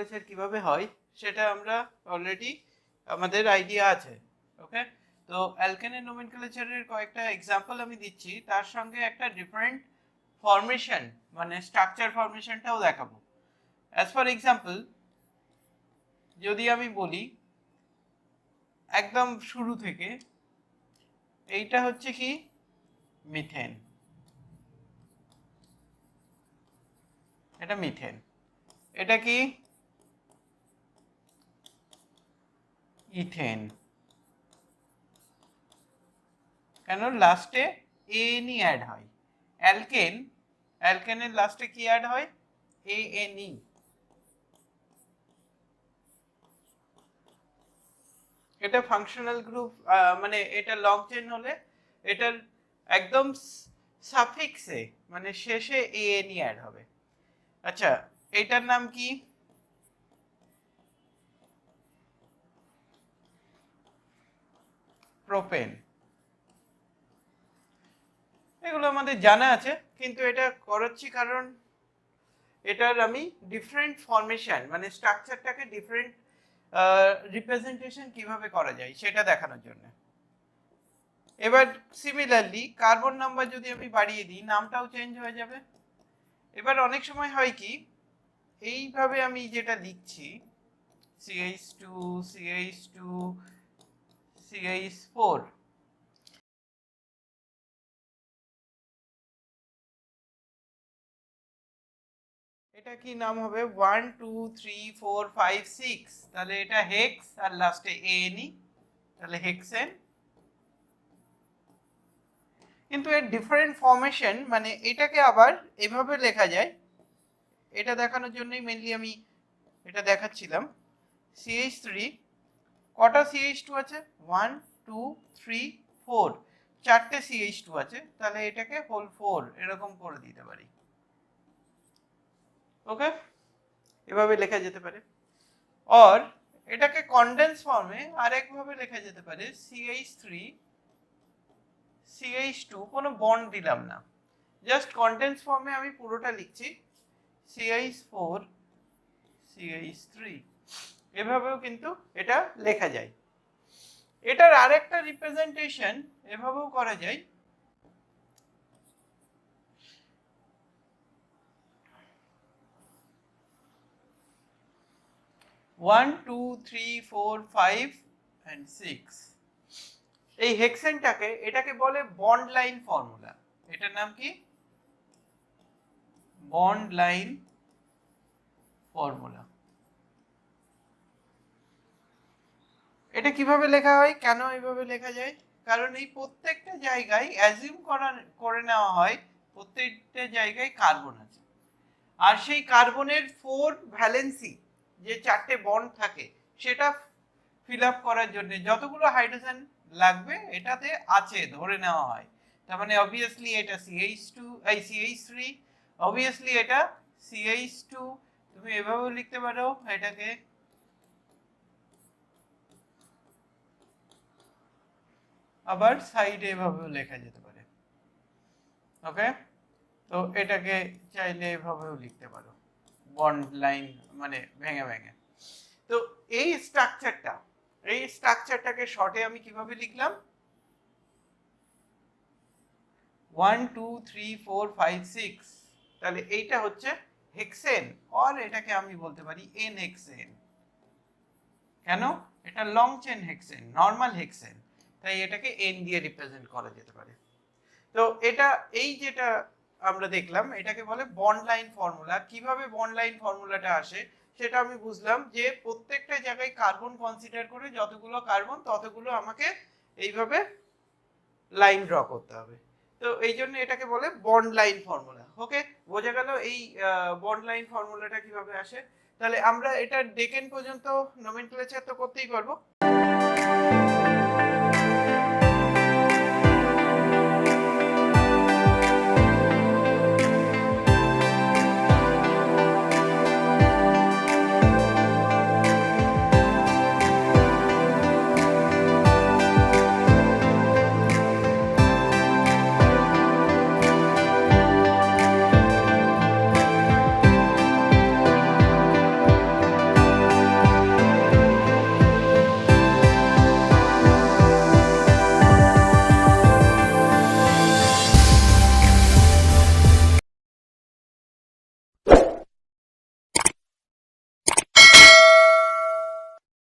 Nomenclature কিভাবে হয় সেটা আমরা অলরেডি আমাদের আইডিয়া আছে। ওকে, তো অ্যালকেনের নোমেনক্লেচারের কয়েকটা এক্সাম্পল আমি দিচ্ছি, তার সঙ্গে একটা ডিফারেন্ট ফরমেশন মানে স্ট্রাকচার ফরমেশনটাও দেখাবো। অ্যাজ ফর এক্সাম্পল যদি আমি বলি একদম শুরু থেকে, এইটা হচ্ছে কি মিথেন, এটা মিথেন, এটা কি ইথেন, কেন লাস্টে এএনই অ্যাড হয়। অ্যালকেন, অ্যালকেনের লাস্টে কি অ্যাড হয়, এএনই। এটা ফাংশনাল গ্রুপ, মানে এটা লং চেন হলে এটার একদম সাফিক্সে মানে শেষে এএনই অ্যাড হবে। আচ্ছা, এটার নাম কি, প্রোপেন। এগুলো আমাদের জানা আছে, কিন্তু এটা করাচ্ছি কারণ এটার আমি ডিফারেন্ট ফরমেশন মানে স্ট্রাকচারটাকে ডিফারেন্ট রিপ্রেজেন্টেশন কিভাবে করা যায় সেটা দেখানোর জন্য। এবার সিমিলারলি কার্বন নাম্বার যদি আমি বাড়িয়ে দিই, নামটাও চেঞ্জ হয়ে যাবে। এবার অনেক সময় হয় কি, এইভাবে আমি যেটা লিখছি CH2 CH2 CH4, এটা কি নাম হবে 1 2 3 4 5 6, তাহলে এটা হেক্স আর লাস্টে এএনই, তাহলে হেক্সেন। কিন্তু এর ডিফারেন্ট ফরমেশন মানে এটাকে আবার এভাবে লেখা যায়, এটা দেখানোর জন্যই মেইনলি আমি এটা দেখাচ্ছিলাম। CH3 কটা CH2 আছে, 1 2 3 4, চারটে CH2 আছে, তাহলে এটাকে হোল 4 এরকম করে দিতে পারি। ওকে, এভাবে লেখা যেতে পারে। আর এটাকে কনডেন্স ফর্মে আরেকভাবে লেখা যেতে পারে, CH3 CH2, কোনো বন্ড দিলাম না, জাস্ট কনডেন্স ফর্মে আমি পুরোটা লিখছি CH4 CH3, এভাবেও কিন্তু এটা লেখা যায়। এটার আরেকটা রিপ্রেজেন্টেশন এভাবেও করা যায়, one two three four five and six. এই হেক্সেনটাকে এটাকে বলে বন্ড লাইন ফর্মুলা। এটার নাম কি, বন্ড লাইন ফর্মুলা। এটা কিভাবে লেখা হয়, কেন এইভাবে লেখা যায়, কারণ এই প্রত্যেকটা জায়গায় অ্যাজিউম করে নেওয়া হয় প্রত্যেকটা জায়গায় কার্বন আছে, আর সেই কার্বনের 4 ভ্যালেন্সি যে চারটে বন্ড থাকে সেটা ফিল আপ করার জন্য যতগুলো হাইড্রোজেন লাগবে এটাতে আছে ধরে নেওয়া হয়। তার মানে অবভিয়াসলি এটা CH2 এই CH3, অবভিয়াসলি এটা CH2। তুমি এভাবেও লিখতে পারো এটাকে, আবার সাইডে এভাবেও লেখা যেতে পারে। ওকে, তো এটাকে চাইলে এভাবেও লিখতে পারো, বন্ড লাইন মানে ভেঙে ভেঙে। তো এই স্ট্রাকচারটাকে শর্টে আমি কিভাবে লিখলাম, 1 2 3 4 5 6, তাহলে এইটা হচ্ছে হেক্সেন, আর এটাকে আমি বলতে পারি এন হেক্সেন। কেন, এটা long chain hexane, normal hexane, তাই এটাকে এন দিয়ে রিপ্রেজেন্ট করা যেতে পারে। তো এটা এই যেটা আমরা দেখলাম এটাকে বলে বন্ড লাইন ফর্মুলা। কিভাবে বন্ড লাইন ফর্মুলাটা আসে সেটা আমি বুঝলাম যে প্রত্যেকটা জায়গায় কার্বন কনসিডার করে যতগুলো কার্বন ততগুলো আমাকে এইভাবে লাইন ড্র করতে হবে। তো এই জন্য এটাকে বলে বন্ড লাইন ফর্মুলা। ওকে, বোঝা গেল এই বন্ড লাইন ফর্মুলাটা কিভাবে আসে। তাহলে আমরা এটা ডেকেন পর্যন্ত নোমেনক্লেচার তো করতেই পারবো,